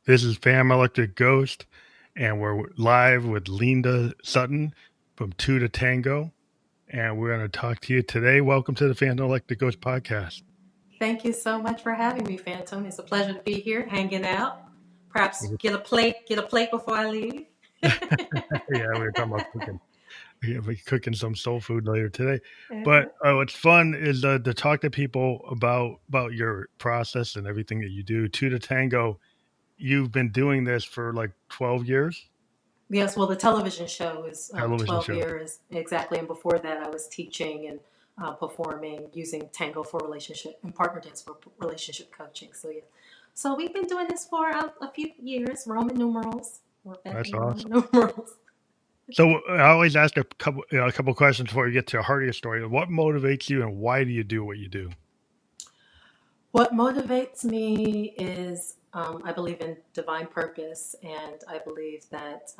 This is Fam Electric Ghost, and we're live with Linda Sutton from 22Tango, and we're going to talk to you today. Welcome to the Fam Electric Ghost podcast. Thank you so much for having me, Phantom. It's a pleasure to be here, hanging out. Perhaps get a plate before I leave. Yeah, we were talking about cooking. We're cooking some soul food later today. But what's fun is to talk to people about your process and everything that you do. 22Tango, you've been doing this for like 12 years? Yes, well, the television show is Television 12 show. years, exactly. And before that, I was teaching and performing using tango for relationship and partner dance for relationship coaching. So, yeah. So we've been doing this for a few years, Roman numerals. We're back That's in awesome. Roman numerals. So I always ask a couple questions before we get to the heart of your story. What motivates you, and why do you do what you do? What motivates me is I believe in divine purpose, and I believe that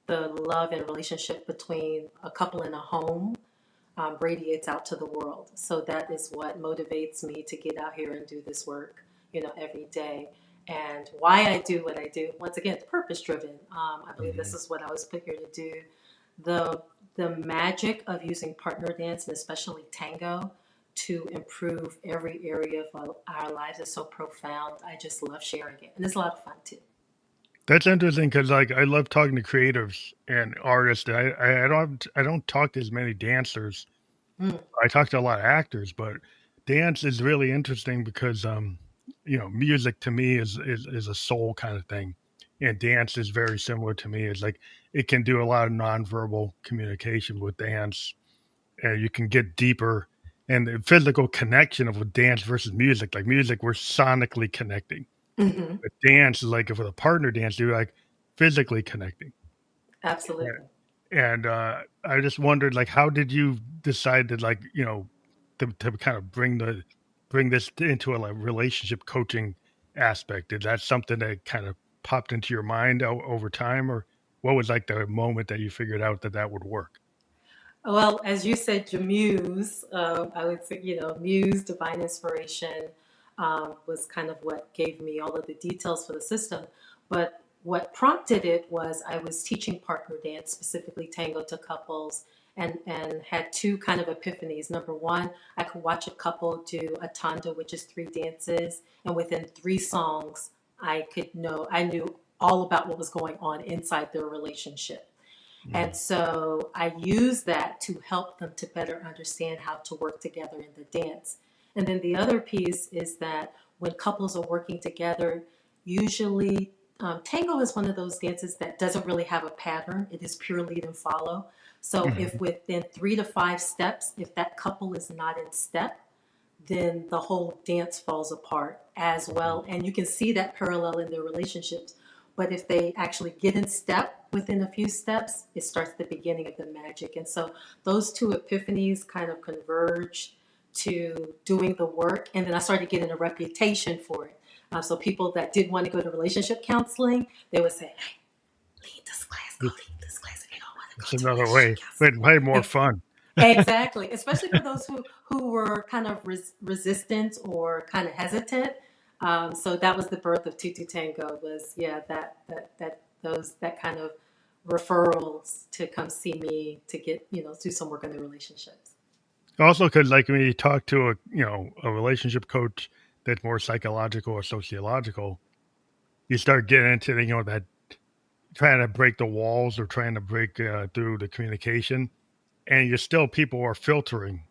the love and relationship between a couple in a home radiates out to the world. So that is what motivates me to get out here and do this work, every day. And why I do what I do, once again, purpose driven. I believe this is what I was put here to do. The magic of using partner dance, and especially tango, to improve every area of our lives is so profound. I just love sharing it, and it's a lot of fun too. That's interesting because I love talking to creatives and artists. I don't talk to as many dancers. I talk to a lot of actors, but dance is really interesting because music to me is a soul kind of thing, and dance is very similar to me. It's like it can do a lot of nonverbal communication with dance, and you can get deeper. And the physical connection of a dance versus music, like music, we're sonically connecting. Mm-hmm. But dance is like if with a partner dance, you're like physically connecting. Absolutely. And I just wondered, like, how did you decide to, like, to kind of bring this into a like, relationship coaching aspect? Is that something that kind of popped into your mind over time, or what was like the moment that you figured out that would work? Well, as you said, your muse, I would say, muse, divine inspiration, was kind of what gave me all of the details for the system. But what prompted it was I was teaching partner dance, specifically tango, to couples, and had two kind of epiphanies. Number one, I could watch a couple do a tanda, which is 3 dances, and within 3 songs, I knew all about what was going on inside their relationship. And so I use that to help them to better understand how to work together in the dance. And then the other piece is that when couples are working together, usually tango is one of those dances that doesn't really have a pattern. It is pure lead and follow. So if within 3 to 5 steps, if that couple is not in step, then the whole dance falls apart as well. And you can see that parallel in their relationships. But if they actually get in step within a few steps, it starts the beginning of the magic. And so those two epiphanies kind of converge to doing the work. And then I started getting a reputation for it. So people that did want to go to relationship counseling, they would say, hey, lead this class, go lead this class if you don't want to go It's to another way, but way more fun. Exactly, especially for those who were kind of resistant or kind of hesitant. So that was the birth of 22Tango, was that kind of referrals to come see me to get do some work on their relationships. Also, because like when you talk to a relationship coach that's more psychological or sociological, you start getting into that trying to break the walls or trying to break through the communication, and people are filtering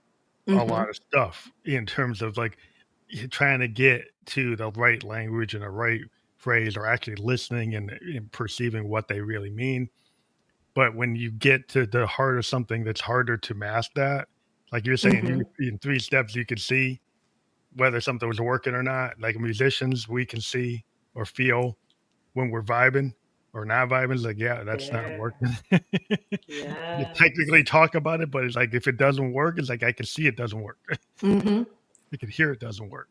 a lot of stuff in terms of like trying to get to the right language and the right phrase, or actually listening and perceiving what they really mean. But when you get to the heart of something that's harder to mask that, like you're saying, in 3 steps, you can see whether something was working or not. Like musicians, we can see or feel when we're vibing or not vibing. It's like, yeah, that's not working. You technically talk about it, but it's like, if it doesn't work, it's like, I can see it doesn't work. You can hear it doesn't work.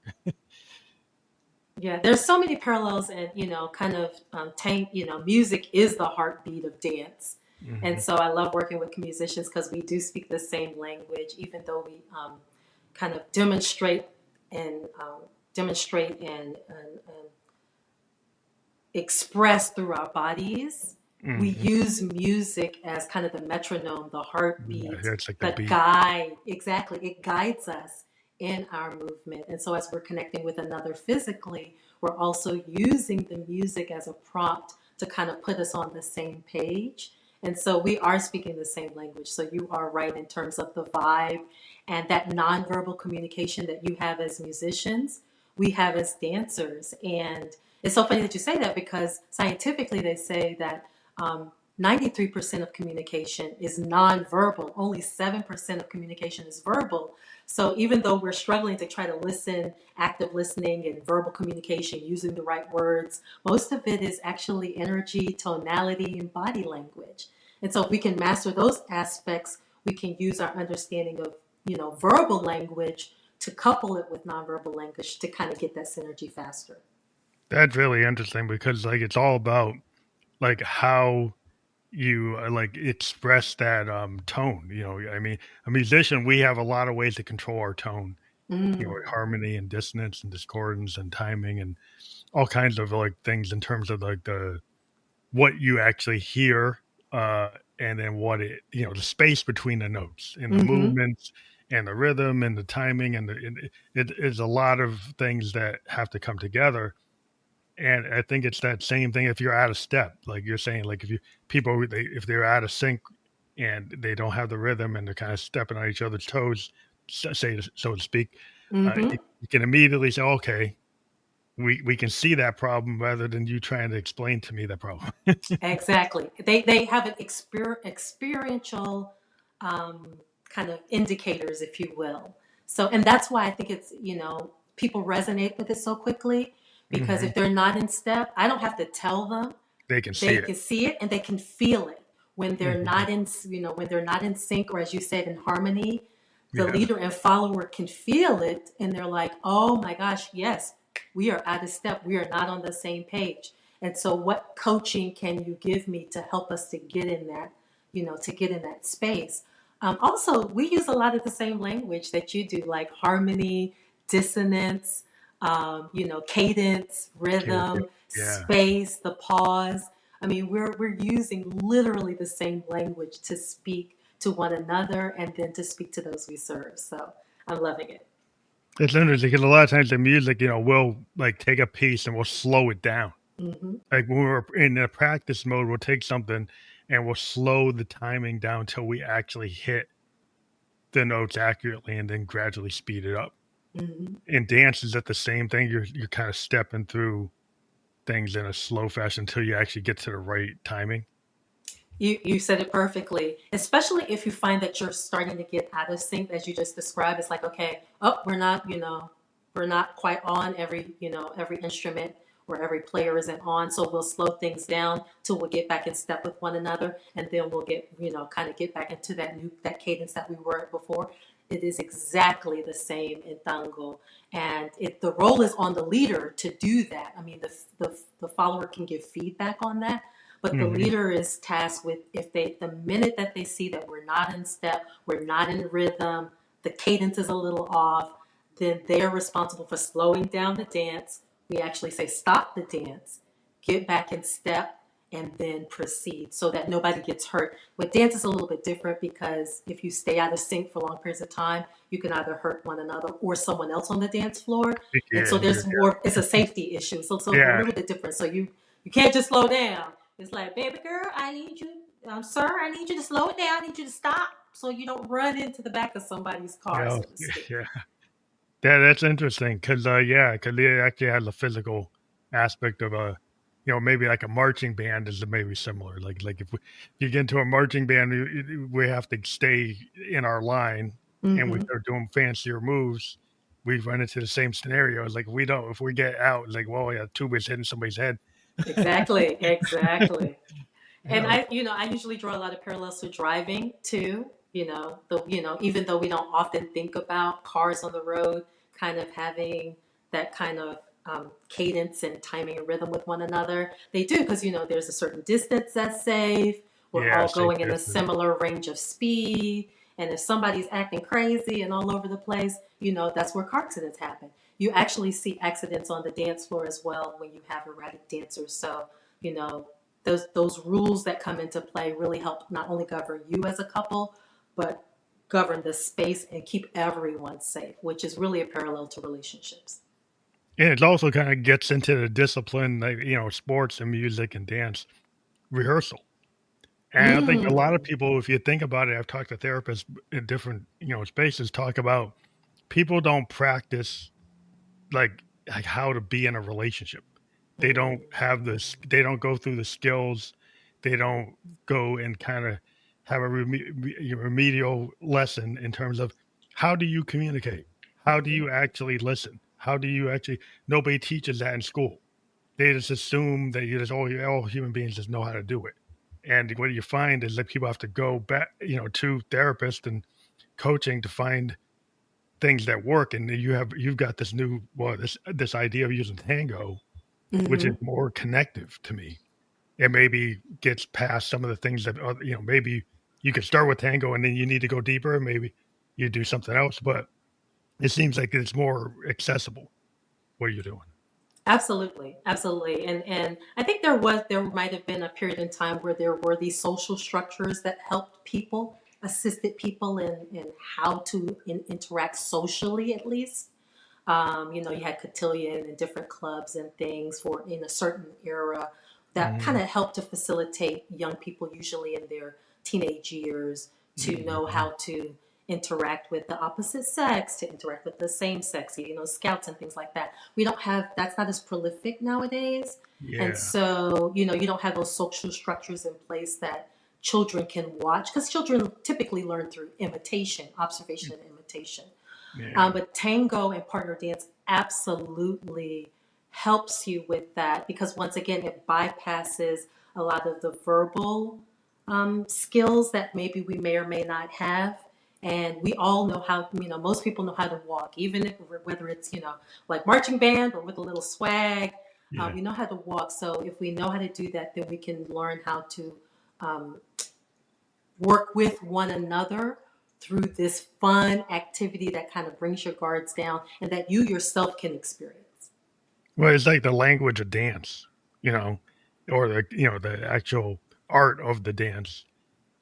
Yeah, there's so many parallels, and kind of music is the heartbeat of dance. And so I love working with musicians because we do speak the same language, even though we kind of demonstrate and express through our bodies. We Hmm. use music as kind of the metronome, the Yeah, heartbeat, it's like the the beat. guide. Exactly. It guides us in our movement. And so as we're connecting with another physically, we're also using the music as a prompt to kind of put us on the same page. And so we are speaking the same language. So you are right in terms of the vibe and that nonverbal communication that you have as musicians, we have as dancers. And it's so funny that you say that because scientifically they say that 93% of communication is nonverbal, only 7% of communication is verbal. So even though we're struggling to try to listen, active listening and verbal communication using the right words, most of it is actually energy, tonality, and body language. And so if we can master those aspects, we can use our understanding of, verbal language to couple it with nonverbal language to kind of get that synergy faster. That's really interesting because like it's all about like how you like express that tone. I mean, a musician, we have a lot of ways to control our tone. Like Mm. harmony and dissonance and discordance and timing and all kinds of like things in terms of like the what you actually hear, and then what it the space between the notes and the Mm-hmm. movements and the rhythm and the timing and it is a lot of things that have to come together. And I think it's that same thing if you're out of step, like you're saying, like if you people if they're out of sync and they don't have the rhythm and they're kind of stepping on each other's toes, say so to speak, Mm-hmm. you can immediately say, okay, we can see that problem rather than you trying to explain to me that problem. Exactly. They have an experiential um, kind of indicators, if you will. So, and that's why I think it's, people resonate with it so quickly because Hmm. if they're not in step, I don't have to tell them. They can see They it. can see it and they can feel it when they're Hmm. not in, when they're not in sync, or as you said, in harmony. The Yeah. leader and follower can feel it and they're like, oh my gosh, yes, we are out of step. We are not on the same page. And so what coaching can you give me to help us to get in that, to get in that space? Also, we use a lot of the same language that you do, like harmony, dissonance, cadence, Okay. rhythm, Yeah. space, the pause. I mean, we're using literally the same language to speak to one another and then to speak to those we serve. So I'm loving it. It's interesting because a lot of times the music, we'll like take a piece and we'll slow it down. Hmm. Like when we're in the practice mode, we'll take something and we'll slow the timing down till we actually hit the notes accurately and then gradually speed it up. Hmm. And dance is at the same thing. You're kind of stepping through things in a slow fashion until you actually get to the right timing. You said it perfectly, especially if you find that you're starting to get out of sync, as you just described. It's like, okay, oh, we're not quite on every instrument or every player isn't on. So we'll slow things down till we'll get back in step with one another. And then we'll get, kind of get back into that cadence that we were at before. It is exactly the same in tango. And the role is on the leader to do that. I mean, the follower can give feedback on that, but the Hmm. leader is tasked with, if the minute that they see that we're not in step, we're not in rhythm, the cadence is a little off, then they're responsible for slowing down the dance. We actually say stop the dance, get back in step, and then proceed so that nobody gets hurt. With dance is a little bit different because if you stay out of sync for long periods of time, you can either hurt one another or someone else on the dance floor. And so Yeah, there's more, it's a safety issue. So it's a yeah. little bit different. So you can't just slow down. It's like, baby girl, I need you, sir, I need you to slow it down. I need you to stop so you don't run into the back of somebody's car, Yeah, so to speak. yeah. That's interesting because yeah, because it actually has a physical aspect of a, maybe like a marching band is maybe similar. Like if you get into a marching band, we have to stay in our line, and we Mm-hmm. start doing fancier moves. We run into the same scenario. It's like we don't if we get out, it's like well, yeah, tuba's hitting somebody's head. Exactly, exactly. And Yeah, I usually draw a lot of parallels to driving too. Even though we don't often think about cars on the road, kind of having that kind of cadence and timing and rhythm with one another, they do because there's a certain distance that's safe. We're yeah, all safe going in a distance. similar range of speed, and if somebody's acting crazy and all over the place, that's where car accidents happen. you actually see accidents on the dance floor as well when you have erratic dancers. So, you know, those rules that come into play really help not only govern you as a couple, but govern the space and keep everyone safe, which is really a parallel to relationships. And it also kind of gets into the discipline, like, sports and music and dance rehearsal. And I think a lot of Mm. people, if you think about it, I've talked to therapists in different, spaces, talk about people don't practice like how to be in a relationship. They don't Mm. have this. They don't go through the skills. They don't go and kind of have a remedial lesson in terms of how do you communicate? How do Mhm. you actually listen? How do you actually? Nobody teaches that in school. They just assume that you just all human beings just know how to do it. And what you find is that people have to go back, to therapists and coaching to find things that work. And you've got this new this idea of using tango, which is Mhm. more connective to me. It maybe gets past some of the things that maybe you could start with tango and then you need to go deeper. Maybe you do something else, but it seems like it's more accessible what you're doing. Absolutely, absolutely, and I think there might have been a period in time where there were these social structures that helped people, assisted people in how to interact socially, at least. You had cotillion and different clubs and things for in a certain era that kind Mhm. of helped to facilitate young people, usually in their teenage years, to know Mhm. how to interact with the opposite sex, to interact with the same sex, scouts and things like that. We don't have that's not as prolific nowadays. And Yeah. so, you don't have those social structures in place that children can watch because children typically learn through imitation, observation and imitation. Yeah. But tango and partner dance absolutely helps you with that because once again, it bypasses a lot of the verbal skills that maybe we may or may not have. And we all know how, most people know how to walk, even if whether it's, like marching band or with a little swag, Yeah. we know how to walk. So if we know how to do that, then we can learn how to um, work with one another through this fun activity that kind of brings your guards down and that you yourself can experience. Well, it's like the language of dance, you know, or the actual art of the dance.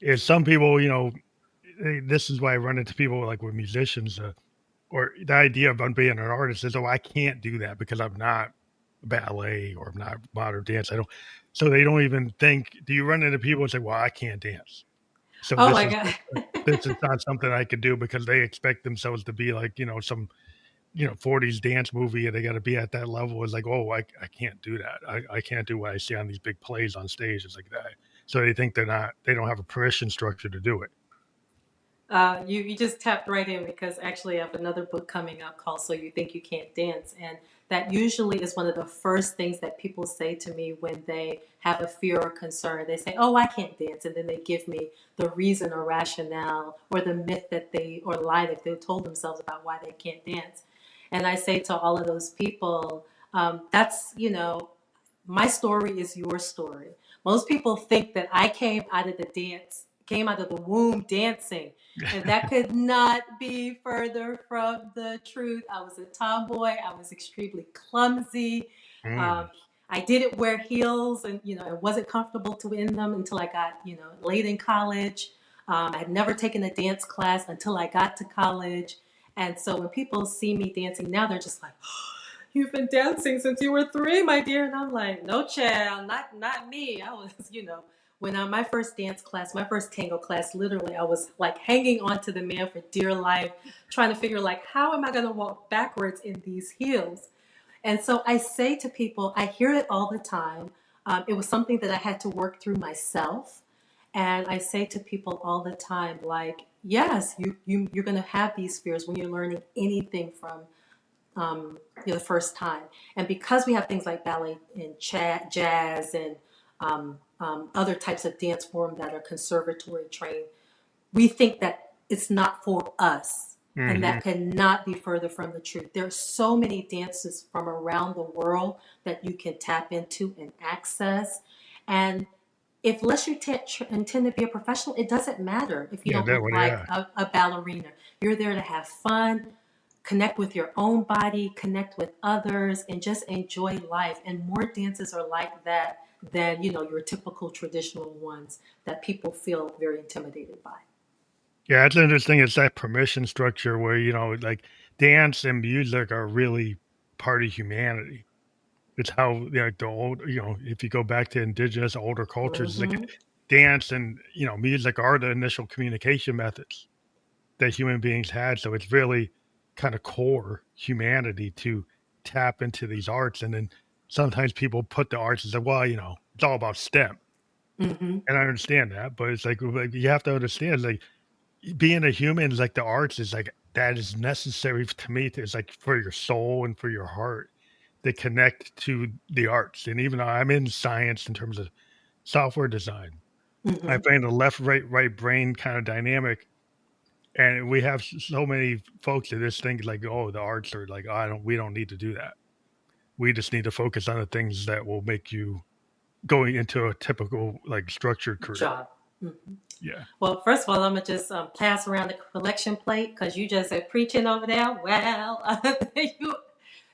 Is some people, this is why I run into people like with musicians, or the idea of being an artist is, oh, I can't do that because I'm not ballet or I'm not modern dance. I don't. So they don't even think. Do you run into people and say, well, I can't dance. So Oh this my is God. this is not something I could do because they expect themselves to be like, some 40s dance movie and they got to be at that level. Is like, oh, I can't do that. I can't do what I see on these big plays on stage. It's like that. So they think they don't have a permission structure to do it. You just tapped right in because actually I have another book coming up called So You Think You Can't Dance. And that usually is one of the first things that people say to me when they have a fear or concern. They say, oh, I can't dance. And then they give me the reason or rationale or the myth that or lie that they told themselves about why they can't dance. And I say to all of those people, that's, my story is your story. Most people think that I came out of the womb dancing. And that could not be further from the truth. I was a tomboy. I was extremely clumsy. Mm. Um, I didn't wear heels and, I wasn't comfortable to in them until I got, late in college. I had never taken a dance class until I got to college. And so when people see me dancing now, they're just like, you've been dancing since you were 3, my dear. And I'm like, no, child, not me. I was, when on my first dance class, my first tango class, literally, I was like hanging on to the man for dear life, trying to figure like, how am I going to walk backwards in these heels? And so I say to people, I hear it all the time. It was something that I had to work through myself. And I say to people all the time, like, yes, you're going to have these fears when you're learning anything from the first time. And because we have things like ballet and jazz and other types of dance form that are conservatory trained, we think that it's not for us. And Hmm. that cannot be further from the truth. There are so many dances from around the world that you can tap into and access. And if unless you intend to be a professional, it doesn't matter if you Yeah, don't that look one. like Yeah. a ballerina. You're there to have fun, connect with your own body, connect with others, and just enjoy life. And more dances are like that than, your typical traditional ones that people feel very intimidated by. Yeah, it's interesting. It's that permission structure where, like dance and music are really part of humanity. It's how, the old, if you go back to indigenous older cultures, it's like Mm-hmm. dance and, music are the initial communication methods that human beings had. So it's really kind of core humanity to tap into these arts. And then sometimes people put the arts and say, well, it's all about STEM. Mm-hmm. And I understand that, but it's like you have to understand, like being a human is like the arts is like that is necessary to me. It's like for your soul and for your heart to connect to the arts. And even though I'm in science in terms of software design, I Mm-hmm. find the left, right brain kind of dynamic. And we have so many folks that just think like, oh, the arts are like, we don't need to do that. We just need to focus on the things that will make you going into a typical like structured career. Job. Mhm. Yeah. Well, first of all, I'm gonna just pass around the collection plate because you just said preaching over there. Well, you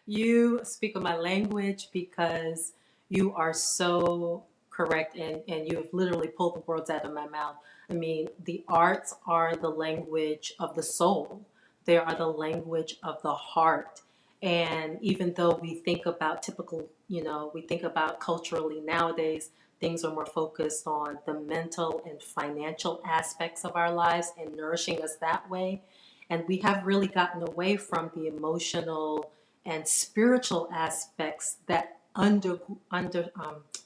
you speak of my language because you are so correct, and you have literally pulled the words out of my mouth. I mean, the arts are the language of the soul. They are the language of the heart. And even though we think about typical, we think about culturally nowadays, things are more focused on the mental and financial aspects of our lives and nourishing us that way. And we have really gotten away from the emotional and spiritual aspects that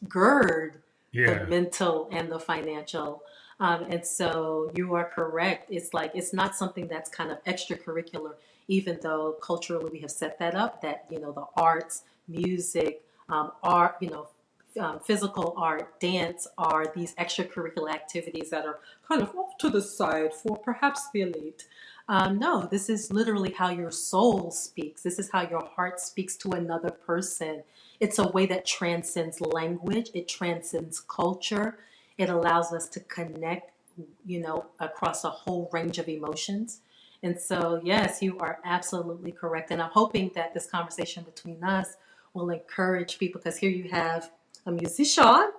gird the Yeah. mental and the financial. And so you are correct. It's like it's not something that's kind of extracurricular, even though culturally we have set that up that, the arts, music, art, physical art, dance are these extracurricular activities that are kind of off to the side for perhaps the elite. No, this is literally how your soul speaks. This is how your heart speaks to another person. It's a way that transcends language, it transcends culture. It allows us to connect, across a whole range of emotions. And so, yes, you are absolutely correct. And I'm hoping that this conversation between us will encourage people because here you have a musician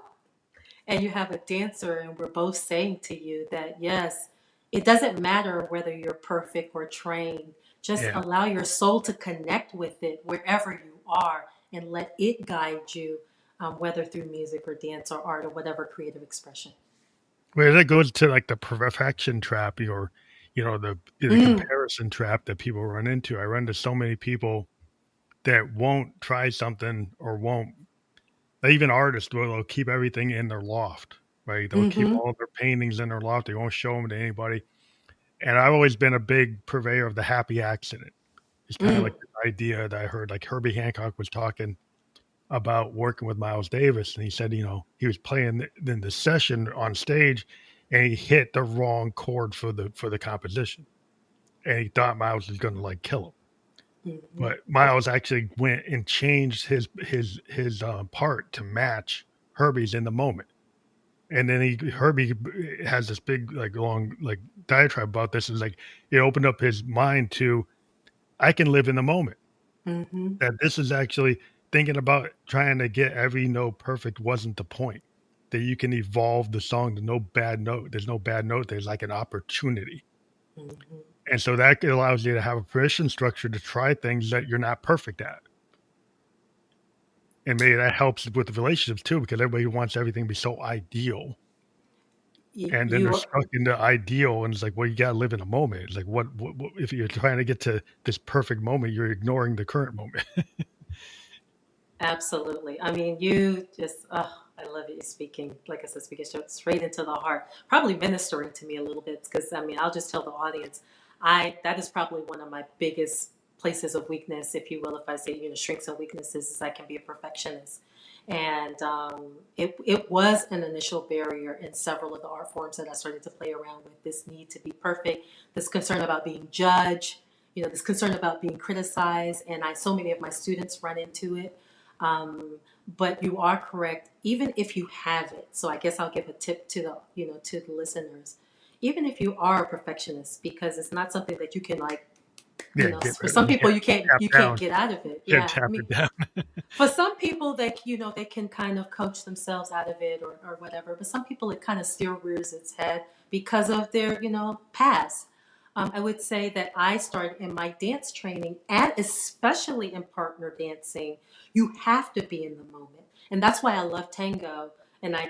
and you have a dancer, and we're both saying to you that yes, it doesn't matter whether you're perfect or trained. Just Yeah. allow your soul to connect with it wherever you are and let it guide you, whether through music or dance or art or whatever creative expression. Where that goes to like the perfection trap or, the Mm, comparison trap that people run into. I run into so many people that won't try something or won't, even artists will they'll keep everything in their loft, right? They'll keep mm-hmm, all their paintings in their loft. They won't show them to anybody. And I've always been a big purveyor of the happy accident. It's kind of mm, like the idea that I heard, like Herbie Hancock was talking about working with Miles Davis, and he said, he was playing in the session on stage, and he hit the wrong chord for the composition, and he thought Miles was going to like kill him. mm-hmm, But Miles actually went and changed his part to match Herbie's in the moment. And then Herbie has this big like long like diatribe about this. Is like it opened up his mind to I can live in the moment. mm-hmm, That this is actually thinking about trying to get every note perfect wasn't the point. That you can evolve the song to no bad note. There's no bad note. There's like an opportunity. mm-hmm. And so that allows you to have a permission structure to try things that you're not perfect at. And maybe that helps with the relationships too, because everybody wants everything to be so ideal. And then they're You stuck in the ideal, and it's like, well, you gotta live in a moment. It's like, what if you're trying to get to this perfect moment, you're ignoring the current moment. absolutely. I mean, you just, oh, I love you speaking, like I said, speaking straight into the heart, probably ministering to me a little bit. Because, I mean, I'll just tell the audience, that is probably one of my biggest places of weakness, if you will, if I say, strengths and weaknesses, is I can be a perfectionist. And it was an initial barrier in several of the art forms that I started to play around with this need to be perfect, this concern about being judged, this concern about being criticized. And so many of my students run into it. um, but you are correct, even if you have it. So I guess I'll give a tip to the listeners. Even if you are a perfectionist, because it's not something that you can like Yeah, get For rid some of, you people can't tap you can't down. get out of it. Can't Yeah, I tap mean, it down. for some people they can kind of coach themselves out of it or whatever, but some people it kind of still rears its head because of their past. I would say that I started in my dance training, and especially in partner dancing, you have to be in the moment, and that's why I love tango. And I,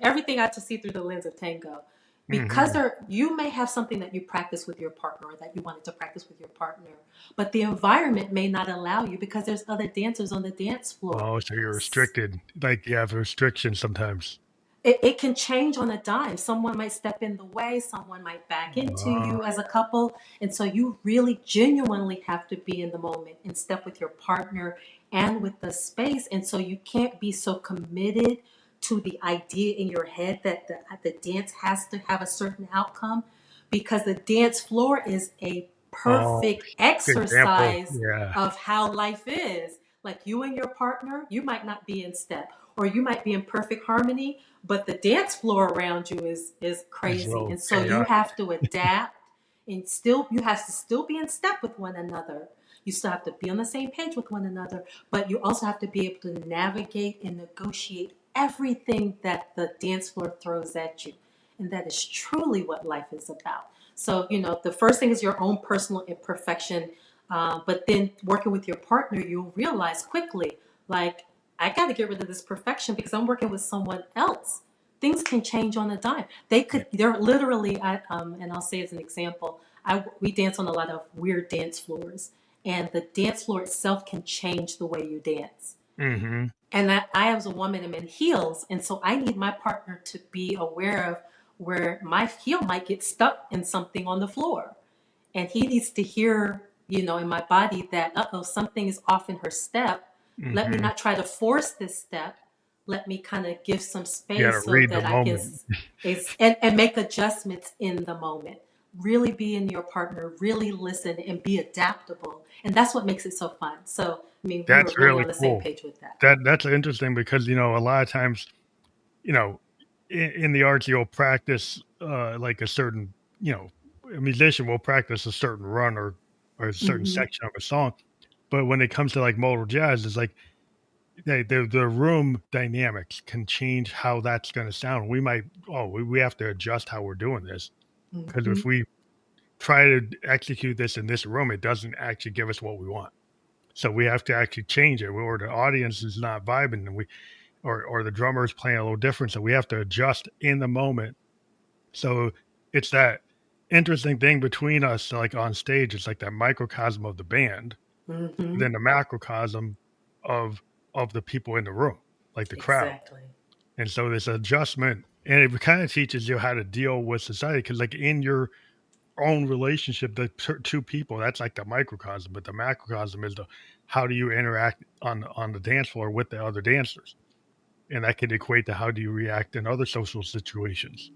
everything I have to see through the lens of tango, because Hmm. you may have something that you practice with your partner or that you wanted to practice with your partner, but the environment may not allow you because there's other dancers on the dance floor. Oh, so you're restricted. Like you have restrictions sometimes. It can change on a dime. Someone might step in the way, someone might back into Oh, you as a couple. And so you really genuinely have to be in the moment and step with your partner and with the space. And so you can't be so committed to the idea in your head that the dance has to have a certain outcome, because the dance floor is a oh, perfect good example. exercise Yeah. of how life is. Like you and your partner, you might not be in step or you might be in perfect harmony, but the dance floor around you is It's a crazy. little And so you chaotic. have to adapt, and still you have to still be in step with one another. You still have to be on the same page with one another, but you also have to be able to navigate and negotiate everything that the dance floor throws at you. And that is truly what life is about. So, the first thing is your own personal imperfection. But then working with your partner, you'll realize quickly, like, I got to get rid of this perfection because I'm working with someone else. Things can change on a dime. Yeah. They're literally, and I'll say as an example, we dance on a lot of weird dance floors, and the dance floor itself can change the way you dance. Hmm. And I as a woman am in heels, and so I need my partner to be aware of where my heel might get stuck in something on the floor, and he needs to hear, in my body that something is off in her step. Let me Hmm. not try to force this step. Let me kind of give some You got to space so read the that I can moment. and make adjustments in the moment. Really be in your partner, really listen and be adaptable. And that's what makes it so fun. So, I mean, we were That's really really on the same cool. page with that. That's interesting because a lot of times, you know, in the arts you'll practice like a certain, a musician will practice a certain run or a certain Hmm. section of a song. But when it comes to like modal jazz, it's like the room dynamics can change how that's going to sound. We might, we have to adjust how we're doing this because Hmm. if we try to execute this in this room, it doesn't actually give us what we want. So we have to actually change it, or the audience is not vibing, and or the drummer is playing a little different. So we have to adjust in the moment. So it's that interesting thing between us, like on stage. It's like that microcosm of the band, Hmm. then the macrocosm of of the people in the room, like the crowd. Exactly. And so this adjustment, and it kind of teaches you how to deal with society because, like in your own relationship, the two people, that's like the microcosm, but the macrocosm is the how do you interact on the dance floor with the other dancers, and that can equate to how do you react in other social situations.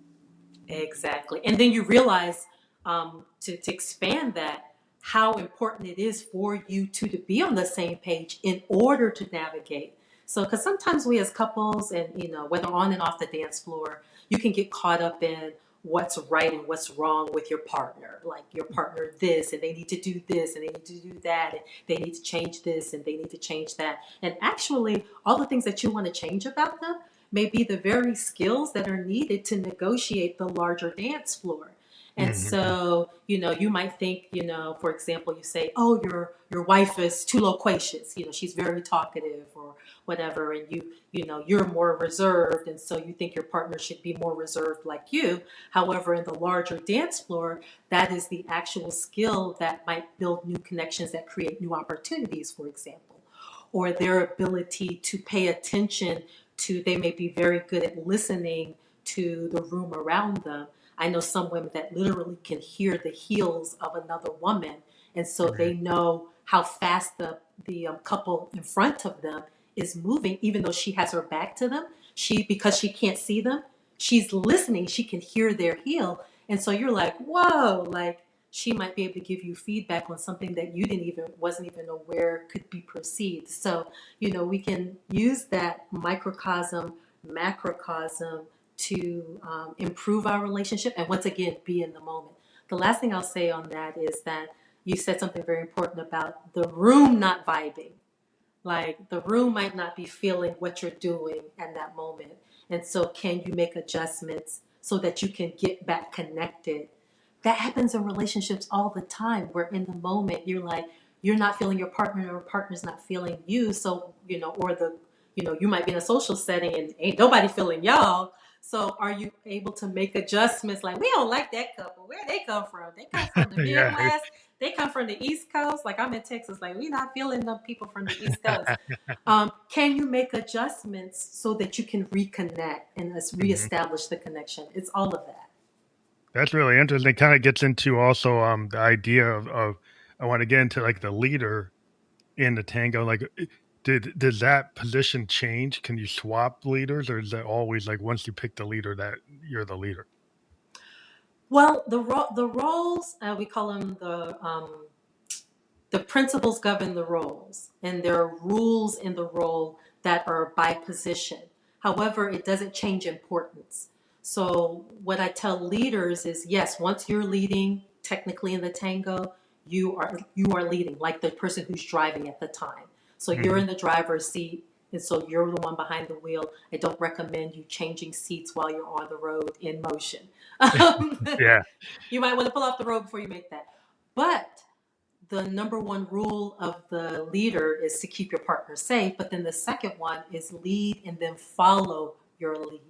Exactly. And then you realize, to expand that, how important it is for you two to be on the same page in order to navigate. So, because sometimes we as couples, and whether on and off the dance floor, you can get caught up in what's right and what's wrong with your partner. Like your partner, this, and they need to do this, and they need to do that, and they need to change this, and they need to change that. And actually, all the things that you want to change about them may be the very skills that are needed to negotiate the larger dance floor. And Hmm. so, you might think, for example, you say, "Oh, your wife is too loquacious. She's very talkative or whatever," and you're more reserved, and so you think your partner should be more reserved like you. However, in the larger dance floor, that is the actual skill that might build new connections that create new opportunities, for example, or their ability to pay attention to, they may be very good at listening to the room around them. I know some women that literally can hear the heels of another woman, and so they know how fast the couple in front of them is moving, even though she has her back to them. Because she can't see them, she's listening. She can hear their heel, and so you're like, whoa, like she might be able to give you feedback on something that you didn't even wasn't even aware could be perceived. So we can use that microcosm, macrocosm to improve our relationship and once again be in the moment. The last thing I'll say on that is that you said something very important about the room not vibing. Like the room might not be feeling what you're doing at that moment. And so, can you make adjustments so that you can get back connected? That happens in relationships all the time, where in the moment you're like, you're not feeling your partner, or your partner's not feeling you. So, or you might be in a social setting and ain't nobody feeling y'all. So, are you able to make adjustments? Like, we don't like that couple. Where they come from? They come from the Yeah. Midwest. They come from the East Coast. Like, I'm in Texas. Like, we not feeling the people from the East Coast. Can you make adjustments so that you can reconnect and Mhm. reestablish the connection? It's all of that. That's really interesting. It kind of gets into also the idea of I want to get into like the leader in the tango. Like, does that position change? Can you swap leaders, or is that always like once you pick the leader that you're the leader? Well, the roles, we call them the principles govern the roles, and there are rules in the role that are by position. However, it doesn't change importance. So, what I tell leaders is yes, once you're leading technically in the tango, you are leading, like the person who's driving at the time. So you're Hmm. in the driver's seat, and so you're the one behind the wheel. I don't recommend you changing seats while you're on the road in motion. Yeah. You might want to pull off the road before you make that. But the number one rule of the leader is to keep your partner safe. But then the second one is lead and then follow your lead.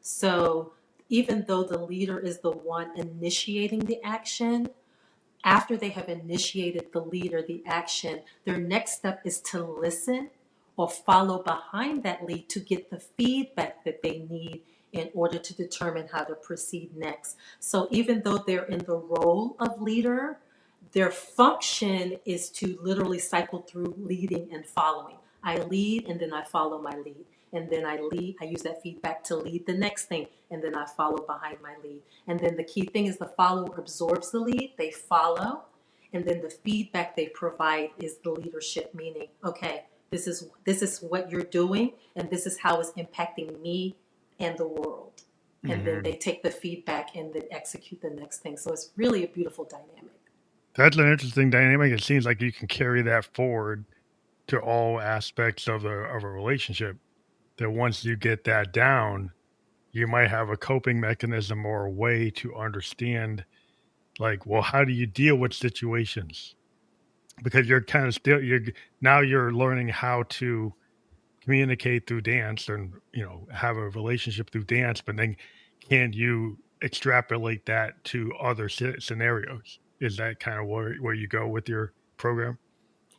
So even though the leader is the one initiating the action, after they have initiated the lead or the action, their next step is to listen or follow behind that lead to get the feedback that they need in order to determine how to proceed next. So even though they're in the role of leader, their function is to literally cycle through leading and following. I lead and then I follow my lead. And then I use that feedback to lead the next thing. And then I follow behind my lead. And then the key thing is the follower absorbs the lead, they follow. And then the feedback they provide is the leadership, meaning, okay, this is what you're doing, and this is how it's impacting me and the world. And then Hmm. they take the feedback and then execute the next thing. So it's really a beautiful dynamic. That's an interesting dynamic. It seems like you can carry that forward to all aspects of a relationship. That once you get that down, you might have a coping mechanism or a way to understand, like, well, how do you deal with situations? Because you're kind of still you're learning how to communicate through dance and have a relationship through dance, but then can you extrapolate that to other scenarios? Is that kind of where you go with your program?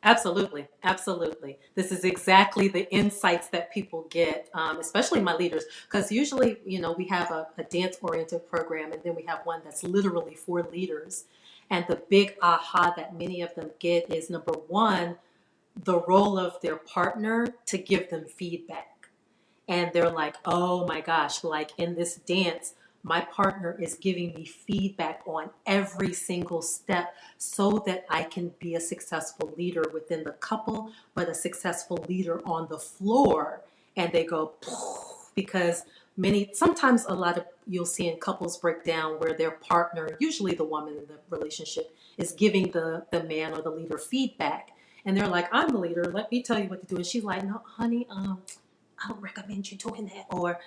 Absolutely, absolutely. This is exactly the insights that people get, especially my leaders, because usually, we have a dance-oriented program, and then we have one that's literally for leaders. And the big aha that many of them get is number one, the role of their partner to give them feedback. And they're like, oh my gosh, like in this dance, my partner is giving me feedback on every single step so that I can be a successful leader within the couple, but a successful leader on the floor. And they go, because sometimes a lot of you'll see in couples break down where their partner, usually the woman in the relationship, is giving the man or the leader feedback. And they're like, I'm the leader. Let me tell you what to do. And she's like, no, honey, I don't recommend you doing that, or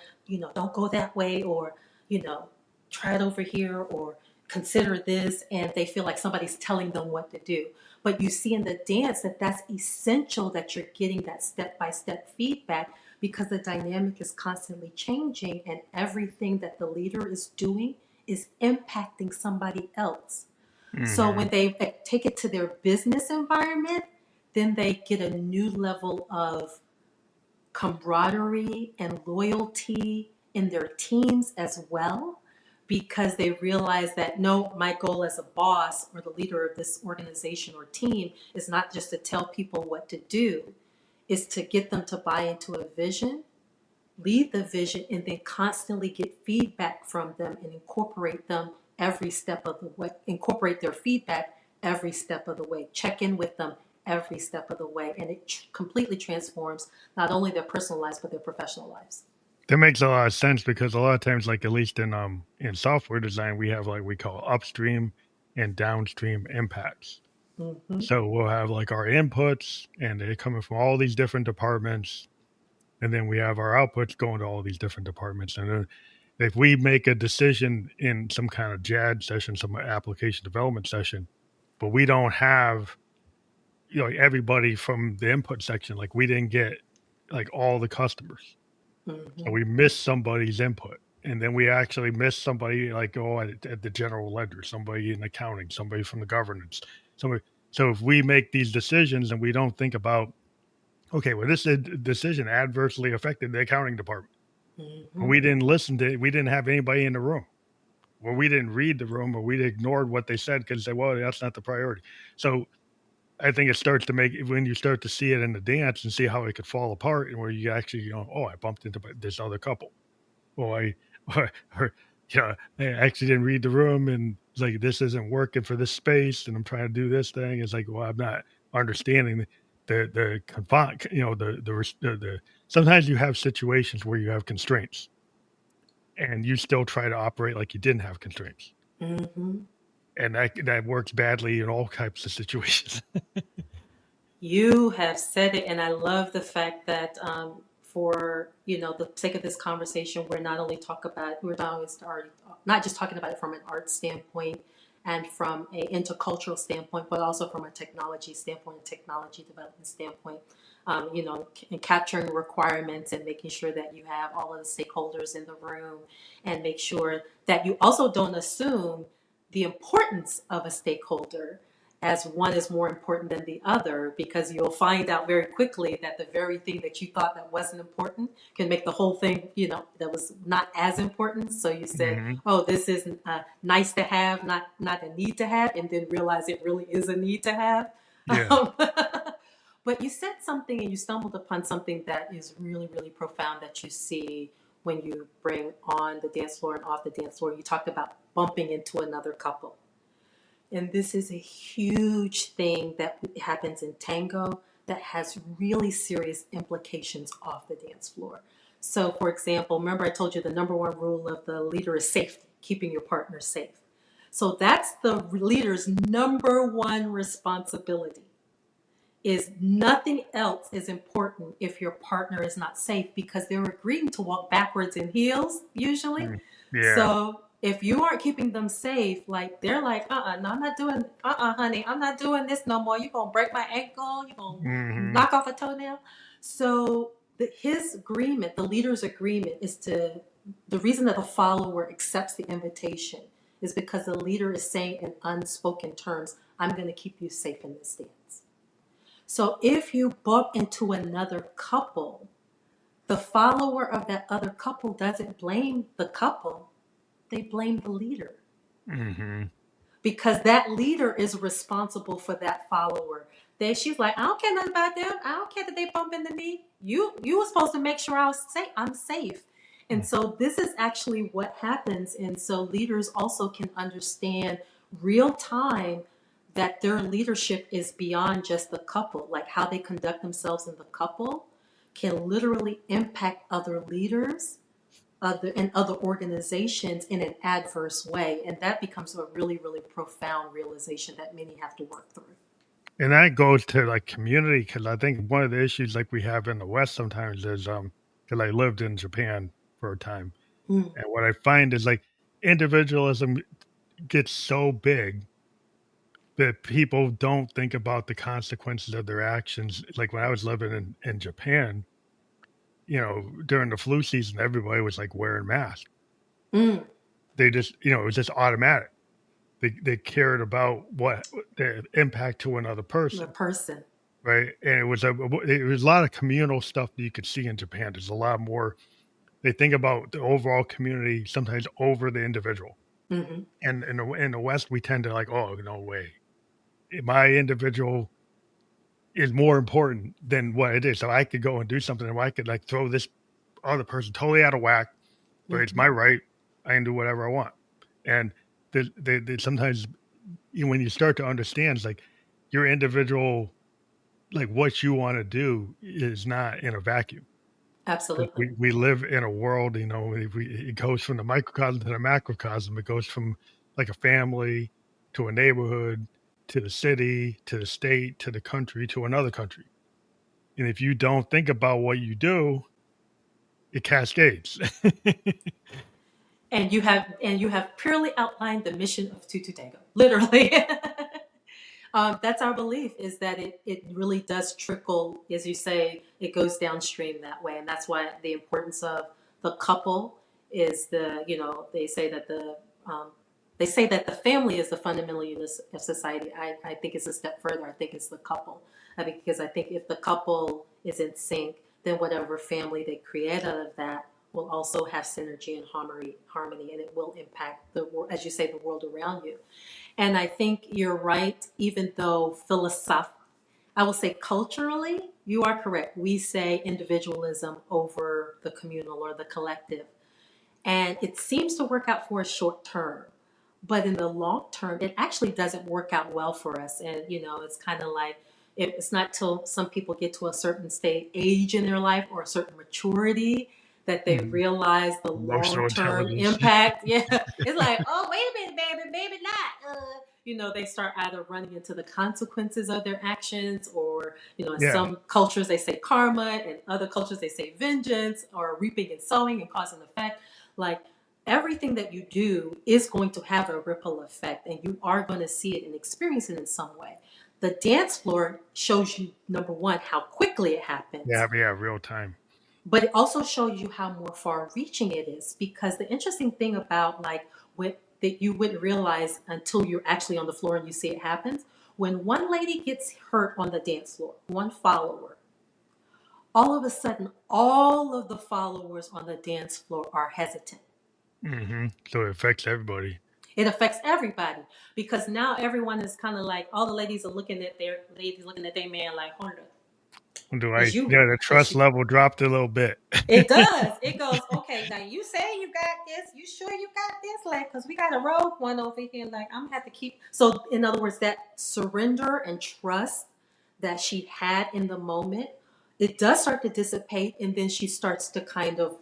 don't go that way, or you know, try it over here, or consider this, and they feel like somebody's telling them what to do. But you see in the dance that that's essential, that you're getting that step by step feedback, because the dynamic is constantly changing, and everything that the leader is doing is impacting somebody else. So Hmm. when they take it to their business environment, then they get a new level of camaraderie and loyalty in their teams as well, because they realize that no, my goal as a boss or the leader of this organization or team is not just to tell people what to do, is to get them to buy into a vision, lead the vision, and then constantly get feedback from them and incorporate them every step of the way, incorporate their feedback every step of the way, check in with them every step of the way. And it completely transforms not only their personal lives, but their professional lives. That makes a lot of sense because a lot of times, like at least in software design, we have like we call upstream and downstream impacts. Mm-hmm. So we'll have like our inputs, and they're coming from all these different departments, and then we have our outputs going to all these different departments. And then if we make a decision in some kind of JAD session, some application development session, but we don't have everybody from the input section, like we didn't get like all the customers, so Mm-hmm. we missed somebody's input. And then we actually missed somebody like at the general ledger, somebody in accounting, somebody from the governance, somebody. So if we make these decisions and we don't think about, okay, well, this decision adversely affected the accounting department, Mm-hmm. and we didn't listen to it, we didn't have anybody in the room, or we didn't read the room, or we ignored what they said because they, well, that's not the priority. So I think it starts to make, when you start to see it in the dance and see how it could fall apart, and where you actually, oh, I bumped into this other couple. Well, or, I actually didn't read the room, and it's like, this isn't working for this space, and I'm trying to do this thing. It's like, well, I'm not understanding the confine, the sometimes you have situations where you have constraints, and you still try to operate like you didn't have constraints. Mm-hmm. And that works badly in all types of situations. You have said it, and I love the fact that for the sake of this conversation, we're not always not just talking about it from an art standpoint and from a intercultural standpoint, but also from a technology standpoint, technology development standpoint. And capturing requirements and making sure that you have all of the stakeholders in the room, and make sure that you also don't assume the importance of a stakeholder as one is more important than the other, because you'll find out very quickly that the very thing that you thought that wasn't important can make the whole thing, that was not as important. So you said, Hmm. oh, this is nice to have, not a need to have, and then realize it really is a need to have. Yeah. But you said something, and you stumbled upon something that is really, really profound that you see when you bring on the dance floor and off the dance floor. You talked about bumping into another couple. And this is a huge thing that happens in tango that has really serious implications off the dance floor. So, for example, remember I told you the number one rule of the leader is safety, keeping your partner safe. So that's the leader's number one responsibility. Is nothing else is important if your partner is not safe, because they're agreeing to walk backwards in heels usually. Mm. Yeah. So if you aren't keeping them safe, like they're like, no, I'm not doing, honey, I'm not doing this no more. You're gonna break my ankle. You're gonna Hmm. knock off a toenail. So his agreement, the leader's agreement, is to the reason that the follower accepts the invitation is because the leader is saying in unspoken terms, I'm going to keep you safe in this dance. So if you bump into another couple, the follower of that other couple doesn't blame the couple, they blame the leader, Hmm. because that leader is responsible for that follower. She's like, I don't care nothing about them. I don't care that they bump into me. You were supposed to make sure I'm safe. And so this is actually what happens. And so leaders also can understand real time that their leadership is beyond just the couple. Like how they conduct themselves in the couple can literally impact other leaders in other organizations in an adverse way. And that becomes a really, really profound realization that many have to work through. And that goes to like community, because I think one of the issues like we have in the West sometimes is because I lived in Japan for a time, Mm, and what I find is like individualism gets so big that people don't think about the consequences of their actions. Like when I was living in Japan, during the flu season, everybody was like wearing masks. mm, They just, it was just automatic. They cared about what the impact to another the person, person. right? And it was a lot of communal stuff that you could see in Japan. There's a lot more. They think about the overall community sometimes over the individual. Mm-hmm. And in the West, we tend to like, oh, no way, my individual is more important than what it is. So I could go and do something, and I could like throw this other person totally out of whack, but it's Mm-hmm. my right. I can do whatever I want. And sometimes when you start to understand, it's like your individual, like what you want to do is not in a vacuum. Because Absolutely. we live in a world, it goes from the microcosm to the macrocosm. It goes from like a family to a neighborhood. to the city, to the state, to the country, to another country. And if you don't think about what you do, it cascades. And you have purely outlined the mission of 22Tango, literally. That's our belief, is that it really does trickle, as you say, it goes downstream that way. And that's why the importance of the couple is um, they say that the family is the fundamental unit of society. I think it's a step further. I think it's the couple. Because I think if the couple is in sync, then whatever family they create out of that will also have synergy and harmony, and it will impact the world, as you say, the world around you. And I think you're right, even though I will say culturally, you are correct. We say individualism over the communal or the collective. And it seems to work out for a short term. But in the long term, it actually doesn't work out well for us. And, it's kind of like, it's not till some people get to a certain age in their life or a certain maturity that they Mm, realize the emotional long-term intelligence. impact. Yeah. It's like, oh, wait a minute, baby, maybe not. They start either running into the consequences of their actions, or, in Yeah, some cultures they say karma, and other cultures they say vengeance, or reaping and sowing and cause and effect. Like, everything that you do is going to have a ripple effect, and you are going to see it and experience it in some way. The dance floor shows you, number one, how quickly it happens, yeah, real time. but it also shows you how more far reaching it is. Because the interesting thing about, like, what that you wouldn't realize until you're actually on the floor and you see it happens, when one lady gets hurt on the dance floor, one follower, all of a sudden all of the followers on the dance floor are hesitant. So it affects everybody. It affects everybody, because now everyone is kind of like, all the ladies are looking at their man like, hold up, Do I? is you, Yeah, the is trust you, level dropped a little bit. it does. It goes, okay, now you say you got this. You sure you got this? Like, because we got a rogue one over here. Like, I'm going to have to keep. So, in other words, that surrender and trust that she had in the moment, it does start to dissipate. And then she starts to kind of,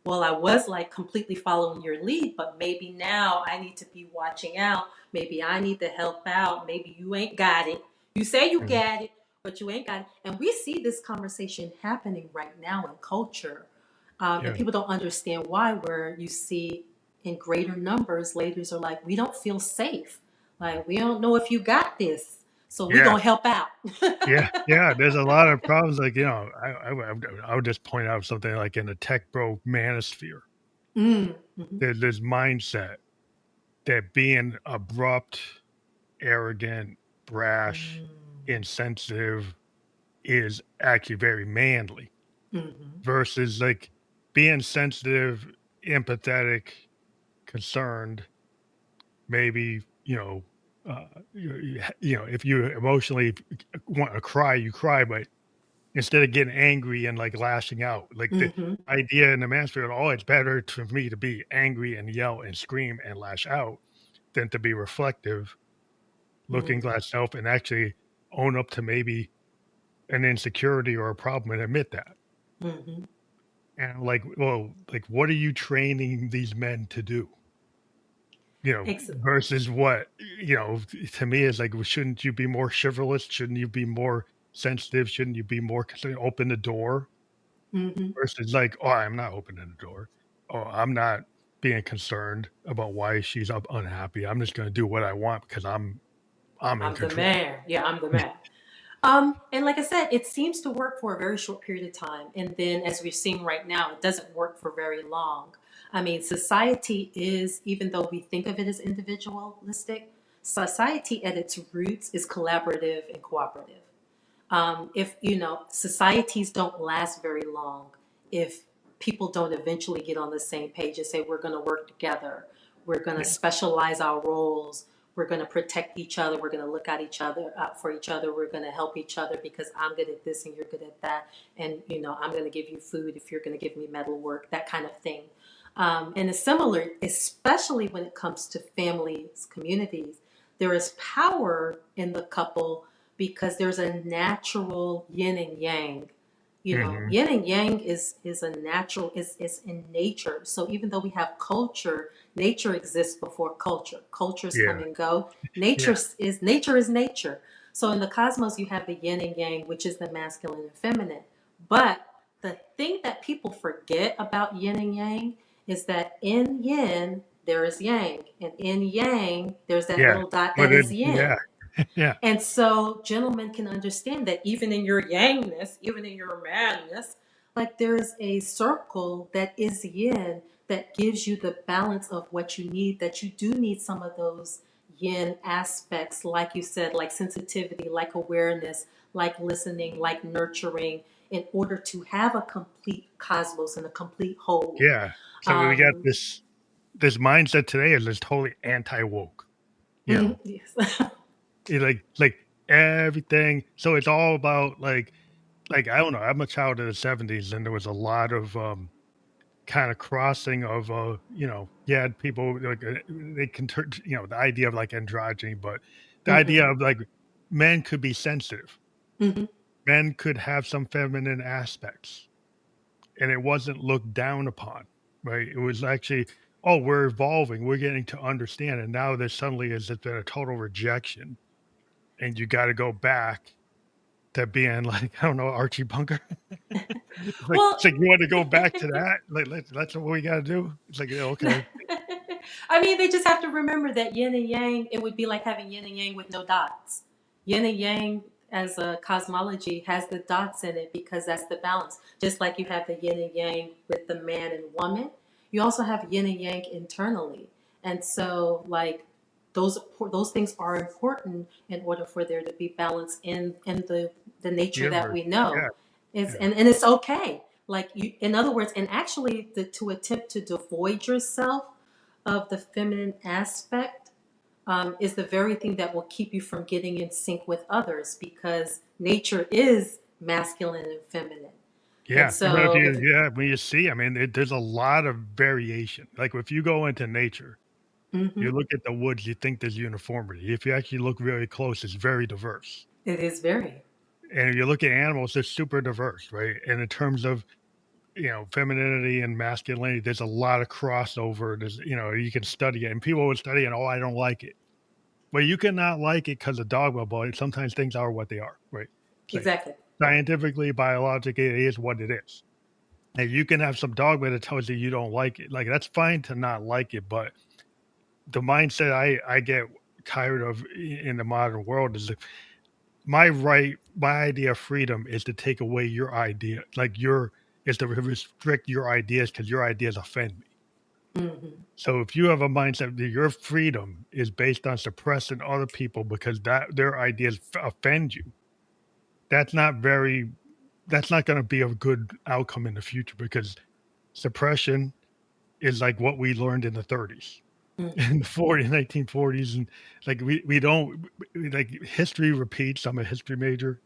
well, I was like completely following your lead, but maybe now I need to be watching out. Maybe I need to help out. Maybe you ain't got it. You say you Mhm. got it, but you ain't got it. And we see this conversation happening right now in culture. And Yeah, people don't understand why, where you see in greater numbers, ladies are like, we don't feel safe. Like, we don't know if you got this. So we're yeah, going to help out. yeah. There's a lot of problems. Like I would just point out something like in the tech bro manosphere. Mm, hmm. There's this mindset that being abrupt, arrogant, brash, Mm, insensitive is actually very manly hmm. versus like being sensitive, empathetic, concerned, maybe, if you emotionally want to cry, you cry, but instead of getting angry and like lashing out, like the Hmm. idea in the mansfield, oh, it's better for me to be angry and yell and scream and lash out than to be reflective, looking Mm, glass self, and actually own up to maybe an insecurity or a problem and admit that. hmm. And like, well, like, what are you training these men to do? Ex- Versus what, to me is like, well, shouldn't you be more chivalrous? Shouldn't you be more sensitive? Shouldn't you be more concerned? Open the door hmm. versus like, oh, I'm not opening the door. Oh, I'm not being concerned about why she's up unhappy. I'm just going to do what I want because I'm in I'm the control. man. Yeah, I'm the man. And like I said, it seems to work for a very short period of time. And then, as we're seeing right now, it doesn't work for very long. I mean, society is, even though we think of it as individualistic, society at its roots is collaborative and cooperative. If, societies don't last very long if people don't eventually get on the same page and say, we're going to work together, we're going to Yeah, specialize our roles, we're going to protect each other, we're going to look at each other out for each other, we're going to help each other because I'm good at this and you're good at that, and I'm going to give you food if you're going to give me metal work, that kind of thing. And it's similar, especially when it comes to families, communities. There is power in the couple because there's a natural yin and yang You know, Hmm. yin and yang is a natural, is in nature. So even though we have culture, nature exists before culture. Cultures come Yeah. and go. Yeah. Nature is nature. So in the cosmos, you have the yin and yang, which is the masculine and feminine. But the thing that people forget about yin and yang is that in yin there is yang, and in yang there's that Yeah. little dot But that it, is yeah. yin. Yeah. And so gentlemen can understand that even in your yangness, even in your manness, like there's a circle that is yin that gives you the balance of what you need, that you do need some of those yin aspects, like you said, like sensitivity, like awareness, like listening, like nurturing, in order to have a complete cosmos and a complete whole. Yeah. So we got Um, this mindset today is just totally anti woke. You know, yes. like everything. So it's all about like I don't know. I'm a child of the '70s, and there was a lot of kind of crossing of you had people like they can turn the idea of like androgyny, but the Hmm. idea of like men could be sensitive, Hmm. men could have some feminine aspects, and it wasn't looked down upon, right? It was actually, oh, we're evolving, we're getting to understand, and now there suddenly has been a total rejection, and you got to go back to being like I don't know Archie Bunker. It's Well, like you want to go back to that, like that's what we got to do. It's like, yeah, okay. I mean, they just have to remember that yin and yang, it would be like having yin and yang with no dots. Yin and yang, as a cosmology, has the dots in it because that's the balance. Just like you have the yin and yang with the man and woman, you also have yin and yang internally. And so, like, those things are important in order for there to be balance in the nature that Universe. we know. Yeah, It's, yeah, and it's okay. Like you, in other words, and actually, to attempt to devoid yourself of the feminine aspect is the very thing that will keep you from getting in sync with others because nature is masculine and feminine. And yeah. But if so, if when you see, I mean, there's a lot of variation. Like if you go into nature, you mhm, look at the woods, you think there's uniformity. If you actually look very close, it's very diverse. it is very. And if you look at animals, they're super diverse, right? And in terms of femininity and masculinity, there's a lot of crossover. There's you can study it, and people would study it. Oh, I don't like it. Well, you cannot like it because of dogma, but sometimes things are what they are, right? It's like Exactly. scientifically, biologically, it is what it is. And you can have some dogma that tells you don't like it. Like that's fine to not like it, but the mindset I get tired of in the modern world is like, my idea of freedom is to take away your idea, like is to restrict your ideas because your ideas offend me. Hmm. So if you have a mindset that your freedom is based on suppressing other people because that their ideas offend you, that's not very that's not going to be a good outcome in the future because suppression is like what we learned in the 30s Hmm. in the 40s 1940s, and like we don't like history repeats. I'm a history major,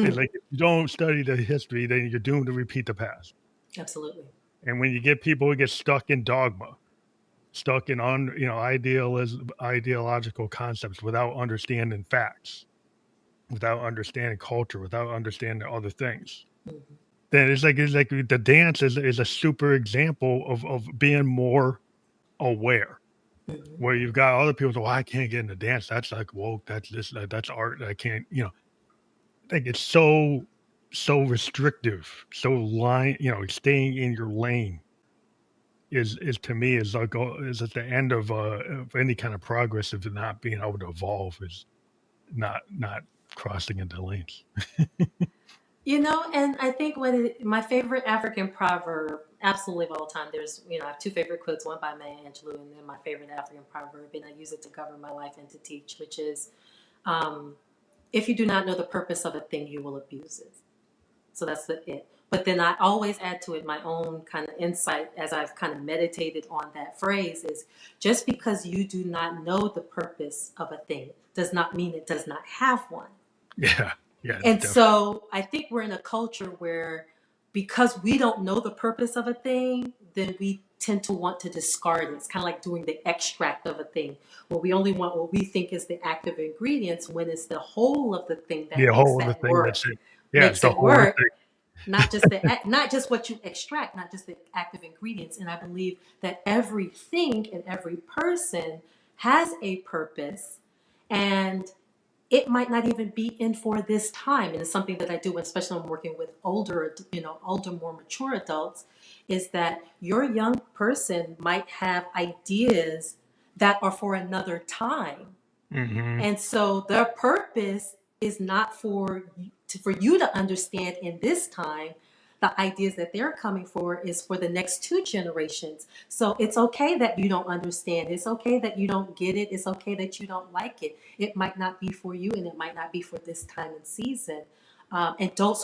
and Hmm. like if you don't study the history, then you're doomed to repeat the past. Absolutely. And when you get people who get stuck in dogma, stuck in ideological concepts without understanding facts, without understanding culture, without understanding other things, Hmm. then it's like the dance is a super example of being more aware. Hmm. Where you've got other people say, "Well, I can't get into dance. That's like woke. That's this. That's art. I can't." Like it's so restrictive. So line. Staying in your lane is to me is like is at the end of any kind of progress of not being able to evolve is not crossing into lanes. You know, and I think my favorite African proverb, absolutely of all time, I have two favorite quotes, one by Maya Angelou, and then my favorite African proverb, and I use it to govern my life and to teach, which is, um, if you do not know the purpose of a thing, you will abuse it. So that's it. But then I always add to it my own kind of insight as I've kind of meditated on that phrase is just because you do not know the purpose of a thing does not mean it does not have one. Yeah, yeah, And definitely. so I think we're in a culture where because we don't know the purpose of a thing, then we tend to want to discard it. It's kind of like doing the extract of a thing, where we only want what we think is the active ingredients when it's the whole of the thing that Yeah, makes whole other that thing. That's work. it. Yeah, it's Makes the it whole other work. thing. not just what you extract, not just the active ingredients. And I believe that everything and every person has a purpose, and it might not even be in for this time. And it's something that I do, especially when I'm working with older, more mature adults, is that your young person might have ideas that are for another time. Mm-hmm. And so their purpose is not for you to understand in this time. The ideas that they're coming for is for the next two generations. So it's okay that you don't understand. It's okay that you don't get it. It's okay that you don't like it. It might not be for you, and it might not be for this time and season. And don't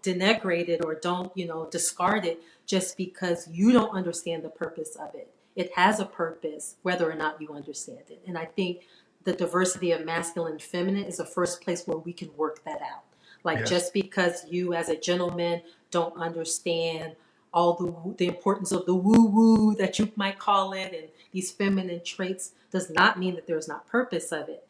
denigrate it, or don't discard it just because you don't understand the purpose of it. It has a purpose, whether or not you understand it. And I think the diversity of masculine and feminine is the first place where we can work that out. Like, Yes. just because you as a gentleman don't understand all the importance of the woo woo that you might call it, and these feminine traits, does not mean that there's not purpose in it.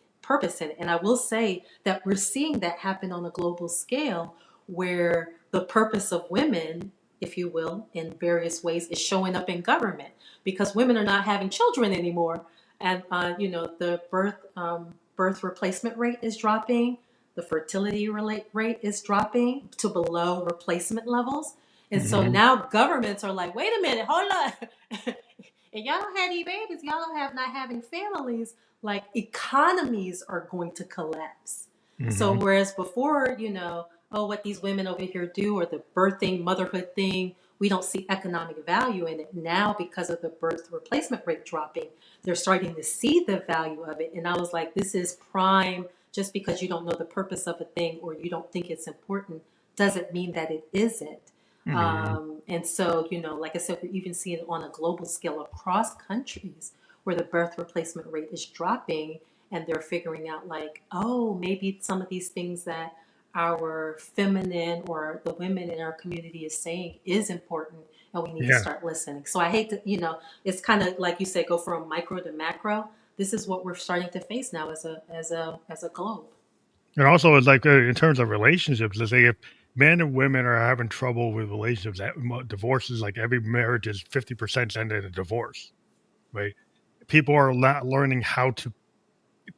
And I will say that we're seeing that happen on a global scale, where the purpose of women, if you will, in various ways, is showing up in government, because women are not having children anymore. And the birth replacement rate is dropping. The fertility rate is dropping to below replacement levels. And so Mm-hmm. now governments are like, wait a minute, hold on. And y'all don't have any babies, y'all don't have not having families, like, economies are going to collapse. So Mm-hmm. whereas before, oh, what these women over here do, or the birthing, motherhood thing, we don't see economic value in it. Now, because of the birth replacement rate dropping, they're starting to see the value of it. And I was like, this is prime. Just because you don't know the purpose of a thing, or you don't think it's important, doesn't mean that it isn't. Mm-hmm. And so, like I said, we're even seeing it on a global scale across countries, where the birth replacement rate is dropping, and they're figuring out, like, oh, maybe some of these things that our feminine, or the women in our community, is saying is important, and we need to Yeah. start listening. So I hate to, it's kind of like you said, go from micro to macro. This is what we're starting to face now as a globe. And also, it's like in terms of relationships, it's like if men and women are having trouble with relationships, divorces, like every marriage is 50% ended in a divorce, right? People are not learning how to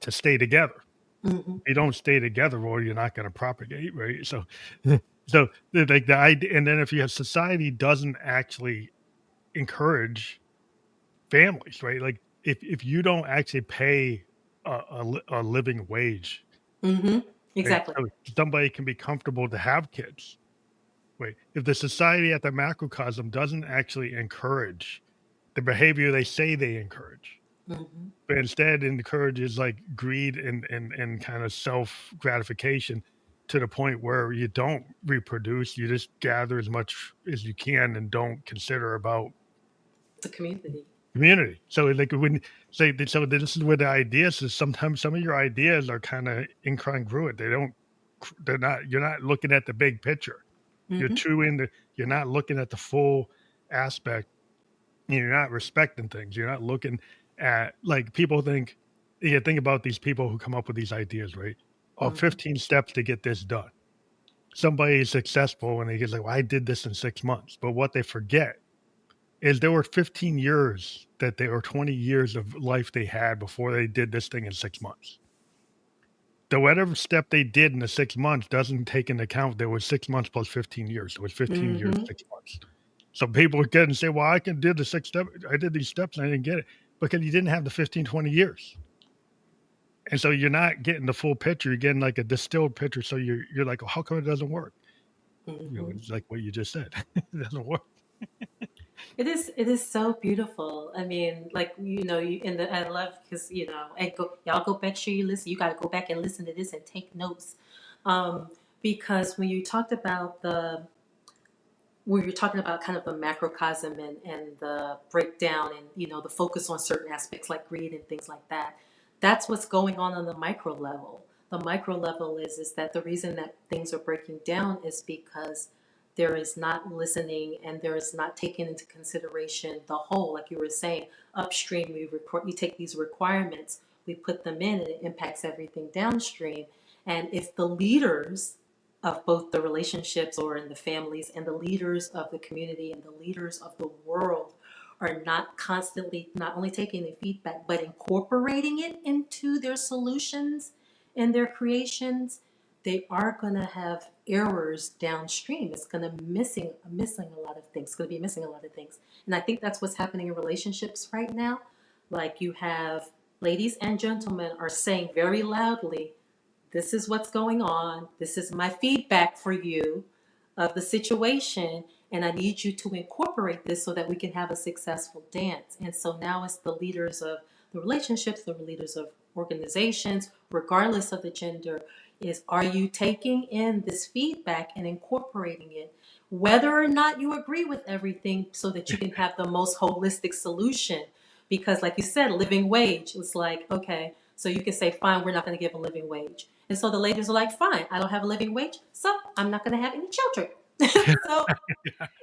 stay together. Hmm. If you don't stay together, well, you're not going to propagate, right? So, so like the idea, and then if you have society doesn't actually encourage families, right? Like if you don't actually pay a living wage, Hmm. right? Exactly. So somebody can be comfortable to have kids. Right. If the society at the macrocosm doesn't actually encourage the behavior they say they encourage, Hmm. but instead encourages like greed and kind of self gratification to the point where you don't reproduce, you just gather as much as you can and don't consider about The community. community. So like when say so this is where the ideas is sometimes some of your ideas are kind of incongruent. They're not you're not looking at the big picture. You're Hmm. too into you're not looking at the full aspect. You're not respecting things. You're not looking at like people think you think about these people who come up with these ideas, right? Oh, Hmm. 15 steps to get this done. Somebody is successful and they get like, well, I did this in 6 months. But what they forget is there were 15 years that they or 20 years of life they had before they did this thing in 6 months. The whatever step they did in the 6 months doesn't take into account there was 6 months plus 15 years. So it was 15 years, Hmm. 6 months. So people would get and say, well, I can do the six step. I did these steps and I didn't get it because you didn't have the 15, 20 years. And so you're not getting the full picture. You're getting like a distilled picture. So you're like, well, how come it doesn't work? Hmm. It's like what you just said. It doesn't work. It is so beautiful. I mean, like, I love, because and y'all go back, sure you listen. You got to go back and listen to this and take notes, um, because when you talked about where you're talking about kind of the macrocosm, and the breakdown, and the focus on certain aspects like greed and things like that, that's what's going on the micro level. The micro level is that the reason that things are breaking down is because there is not listening, and there is not taking into consideration the whole. Like you were saying, upstream, we take these requirements, we put them in, and it impacts everything downstream. And if the leaders of both the relationships or in the families, and the leaders of the community and the leaders of the world are not constantly not only taking the feedback but incorporating it into their solutions and their creations, they are going to have errors downstream. It's going to missing a lot of things. It's going to be missing a lot of things. And I think that's what's happening in relationships right now. Like, you have ladies and gentlemen are saying very loudly, this is what's going on. This is my feedback for you of the situation. And I need you to incorporate this so that we can have a successful dance. And so now it's the leaders of the relationships, the leaders of organizations, regardless of the gender, is, are you taking in this feedback and incorporating it? Whether or not you agree with everything, so that you can have the most holistic solution. Because, like you said, living wage was like, okay, so you can say, fine, we're not going to give a living wage. And so the ladies are like, fine, I don't have a living wage, so I'm not going to have any children. So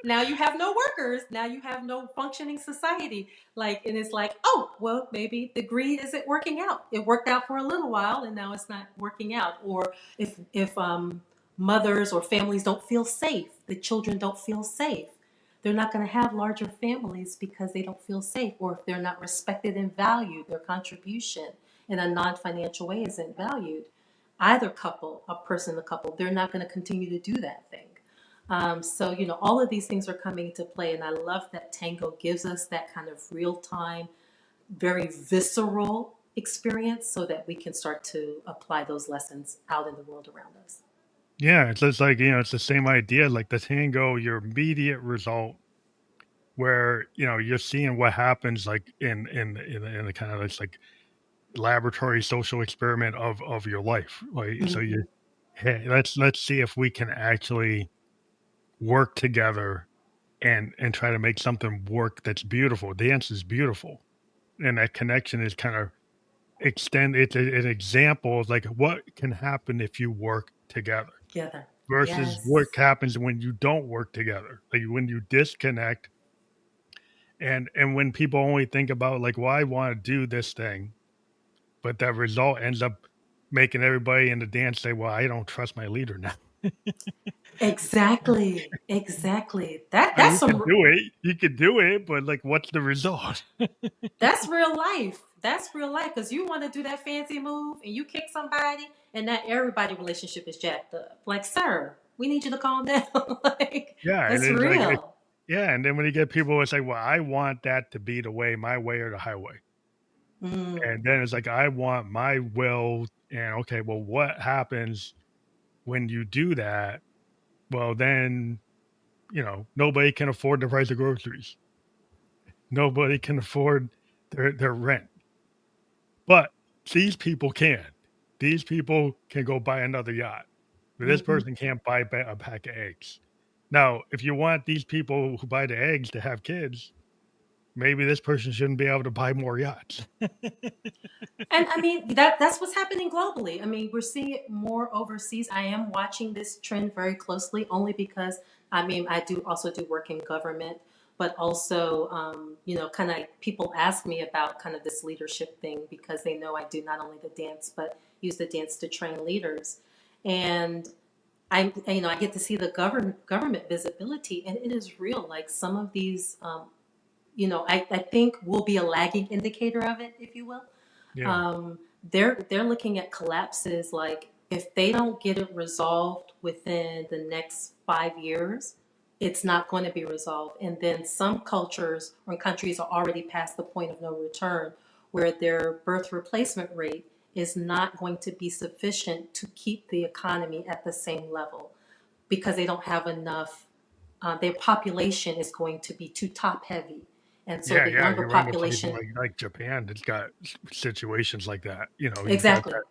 now you have no workers. Now you have no functioning society. Like, and it's like, oh, well, maybe the greed isn't working out. It worked out for a little while, and now it's not working out. Or if mothers or families don't feel safe, the children don't feel safe, they're not going to have larger families because they don't feel safe. Or if they're not respected and valued, their contribution in a non-financial way isn't valued. Either couple, a person in the couple, they're not going to continue to do that thing. So, all of these things are coming into play. And I love that Tango gives us that kind of real time, very visceral experience so that we can start to apply those lessons out in the world around us. Yeah, it's just like, it's the same idea, like the tango, your immediate result where, you're seeing what happens like in the kind of this like laboratory social experiment of your life. Like, so Mm-hmm. hey, let's see if we can actually work together and try to make something work that's beautiful. Dance is beautiful. And that connection is kind of extend it's an example of like what can happen if you work together Together. versus what Yes. happens when you don't work together, like when you disconnect. And when people only think about like, well, I want to do this thing, but that result ends up making everybody in the dance say, well, I don't trust my leader now. Exactly. Exactly. That I mean, that's some you could do it, but like what's the result? That's real life. That's real life. Because you want to do that fancy move and you kick somebody, and that everybody relationship is jacked up. Like, sir, we need you to calm down. Like, Yeah, and that's it's like real. yeah, and then when you get people, it's like, well, I want that to be the way, my way or the highway. Mm, And then it's like, I want my will. And okay, well, what happens when you do that? Well, then, nobody can afford the price of groceries. Nobody can afford their rent. But these people can. These people can go buy another yacht. But this hmm. person can't buy a pack of eggs. Now, if you want these people who buy the eggs to have kids, maybe this person shouldn't be able to buy more yachts. And I mean, that's what's happening globally. I mean, we're seeing it more overseas. I am watching this trend very closely, only because I mean, I do also do work in government, but also, kind of people ask me about kind of this leadership thing because they know I do not only the dance, but use the dance to train leaders. And I get to see the government visibility, and it is real. Like, some of these, I think will be a lagging indicator of it, if you will. Yeah. um, they're looking at collapses. Like, if they don't get it resolved within the next 5 years, it's not going to be resolved. And then some cultures or countries are already past the point of no return, where their birth replacement rate is not going to be sufficient to keep the economy at the same level because they don't have enough. Their population is going to be too top heavy. And so Yeah, the yeah, younger you run into places population, like Japan that's got situations like that. You've got exactly, that,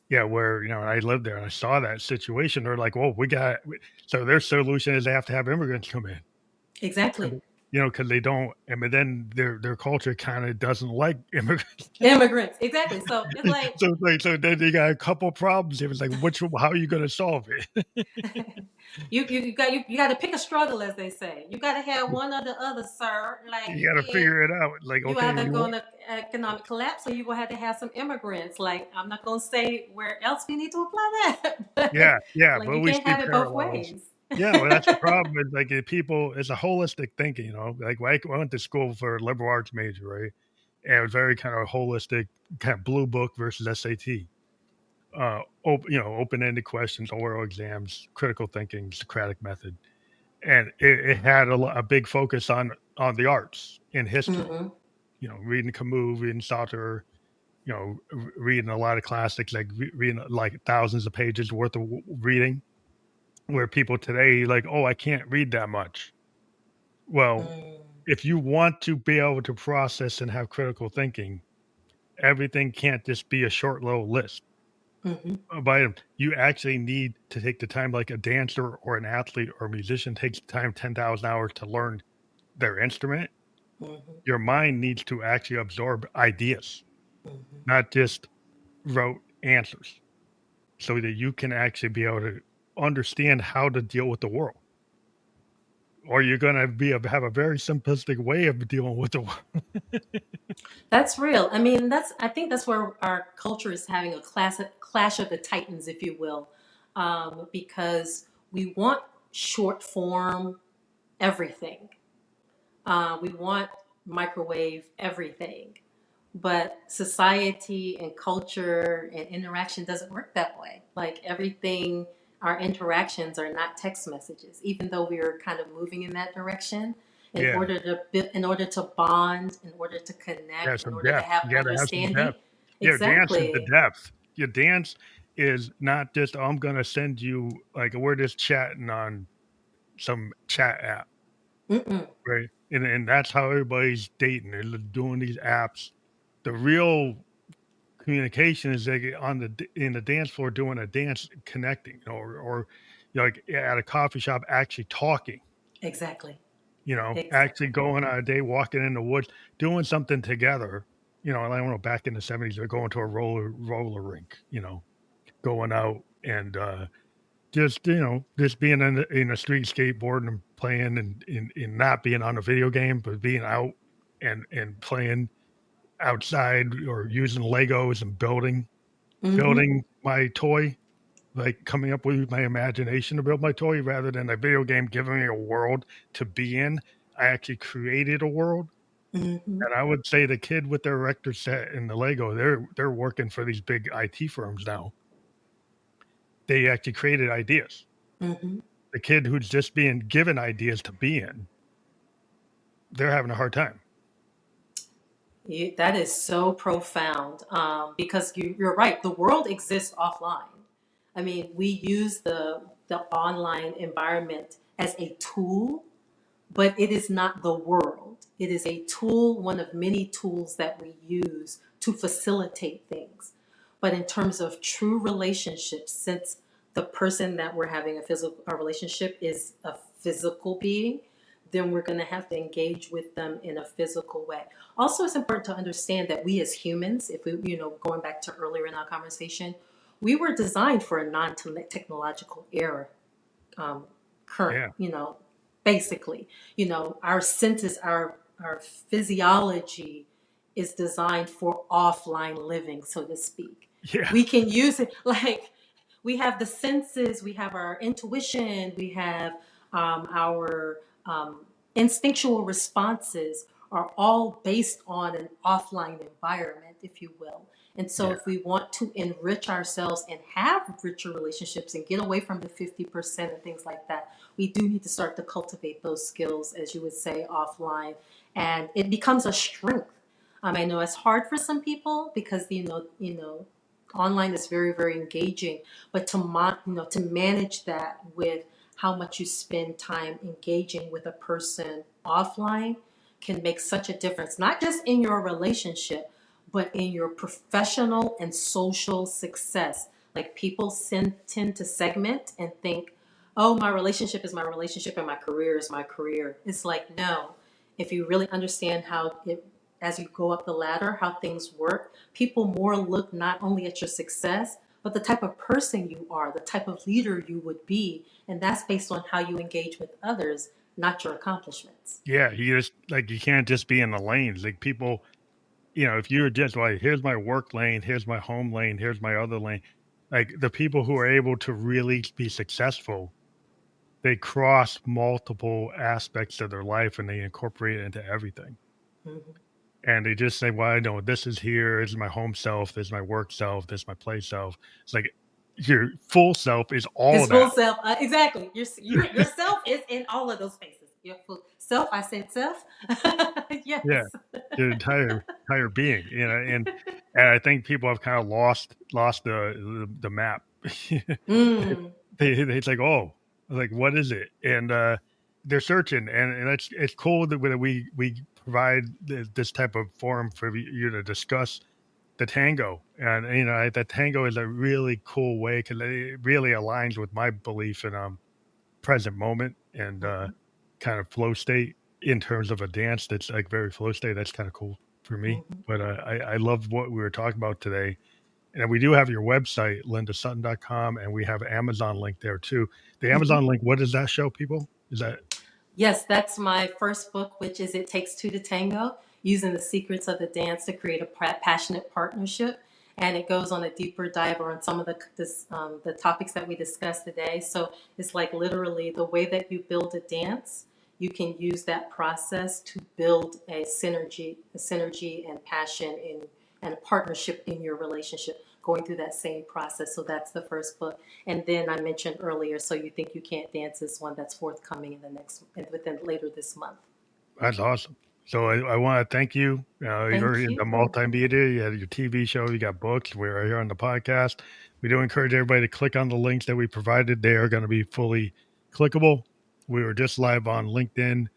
yeah, where I lived there and I saw that situation. They're like, "Well, so their solution is they have to have immigrants come in." exactly. because they don't. I mean, then their culture kind of doesn't like immigrants. Immigrants, exactly. So it's like So it's like, so then they got a couple problems. It was like, how are you going to solve it? you got to pick a struggle, as they say. You got to have one or the other, sir. Like You you got to can't. figure it out. Like, You okay, either you want, going to economic collapse, or you will have to have some immigrants. Like I'm not going to say where else we need to apply that, but yeah, yeah, like but you we can't see have it both parallels. ways. Yeah, well, that's the problem. Is like people, it's a holistic thinking. Like I went to school for a liberal arts major, right? And it was very kind of holistic, kind of blue book versus SAT. Open-ended questions, oral exams, critical thinking, Socratic method, and it had a big focus on the arts and history. Mm-hmm. Reading Camus, reading Sauter, reading a lot of classics, like reading like thousands of pages worth of reading. Where people today like, oh, I can't read that much. Well, Mm-hmm. if you want to be able to process and have critical thinking, everything can't just be a short little list Mm-hmm. of items. You actually need to take the time, like a dancer or an athlete or a musician takes the time 10,000 hours to learn their instrument. Mm-hmm. Your mind needs to actually absorb ideas, Mm-hmm. not just rote answers, so that you can actually be able to understand how to deal with the world. Or you're going to have a very simplistic way of dealing with the world. That's real. I think that's where our culture is having a clash of the titans, if you will, because we want short form everything. We want microwave everything, but society and culture and interaction doesn't work that way. Like everything, our interactions are not text messages, even though we are kind of moving in that direction. Yeah. In order to bond, in order to Yeah, connect, in some order to depth. have You gotta have some understanding. depth. Yeah, dance is the Exactly. depth. Your dance is not just, "Oh, I'm gonna send you," like, we're just chatting on some chat app, Mm-mm. right? And that's how everybody's dating. They're doing these apps. The real communication is they get on in the dance floor doing a dance, connecting, or like at a coffee shop, actually talking. Exactly. Actually Exactly. going on a day, walking in the woods, doing something together. And I don't know, back in the 70s, they're going to a roller rink, going out and just being in a street skateboarding and playing and not being on a video game, but being out and playing outside or using Legos and Mm-hmm. building my toy, like coming up with my imagination to build my toy rather than a video game giving me a world to be in. I actually created a world. Mm-hmm. And I would say the kid with their erector set and the Lego, they're working for these big IT firms now. They actually created ideas. Mm-hmm. The kid who's just being given ideas to be in, they're having a hard time. That is so profound because you're right. The world exists offline. We use the online environment as a tool, but it is not the world. It is a tool, one of many tools that we use to facilitate things. But in terms of true relationships, since the person that we're having a relationship is a physical being, then we're going to have to engage with them in a physical way. Also, it's important to understand that we as humans, if we, going back to earlier in our conversation, we were designed for a non-technological era. Um, current, Yeah. basically, our senses, our physiology is designed for offline living, so to speak. Yeah. We can use it like we have the senses, we have our intuition, we have our instinctual responses are all based on an offline environment, if you will. And so, Yeah. if we want to enrich ourselves and have richer relationships and get away from the 50% and things like that, we do need to start to cultivate those skills, as you would say, offline. And it becomes a strength. I know it's hard for some people because online is very, very engaging, but to manage that with how much you spend time engaging with a person offline can make such a difference, not just in your relationship, but in your professional and social success. Like people tend to segment and think, oh, my relationship is my relationship and my career is my career. It's like, no, if you really understand how it, as you go up the ladder, how things work, people more look not only at your success, but the type of person you are, the type of leader you would be. And that's based on how you engage with others, not your accomplishments. Yeah, you just like you can't just be in the lanes. Like people, if you're just like, here's my work lane, here's my home lane, here's my other lane. Like the people who are able to really be successful, they cross multiple aspects of their life and they incorporate it into everything. Mhm. And they just say, well, I know this is here, this is my home self, this is my work self, this is my play self. It's like your full self is all His of that. full self, exactly. Yourself is in all of those spaces. Your full self, I said self. Yeah. Yes. Your entire being, and I think people have kind of lost the map. Mm. It's like, oh, like what is it? And they're searching, and it's cool that we provide this type of forum for you to discuss the tango, and the tango is a really cool way because it really aligns with my belief in present moment and Mhm. kind of flow state in terms of a dance that's like very flow state. That's kind of cool for me. Mhm. But I love what we were talking about today. And we do have your website, lindasutton.com, and we have Amazon link there too. The Mhm. Amazon link, what does that show people? Is that Yes, that's my first book, which is It Takes Two to Tango, using the secrets of the dance to create a passionate partnership. And it goes on a deeper dive on some of the topics that we discussed today. So it's like literally the way that you build a dance, you can use that process to build a synergy and passion and a partnership in your relationship, going through that same process. So that's the first book. And then I mentioned earlier, So You Think You Can't Dance is one that's forthcoming in the next, within later this month. That's awesome. So I want to thank you. You're Thank in the you. multimedia. You have your TV show. You got books. We're here on the podcast. We do encourage everybody to click on the links that we provided. They are going to be fully clickable. We were just live on LinkedIn,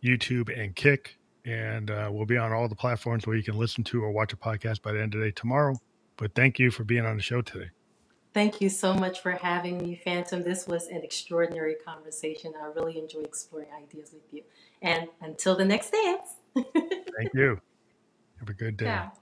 YouTube, and Kick, and we'll be on all the platforms where you can listen to or watch a podcast by the end of the day tomorrow. But thank you for being on the show today. Thank you so much for having me, Phantom. This was an extraordinary conversation. I really enjoy exploring ideas with you. And until the next dance. Thank you. Have a good day. Ciao.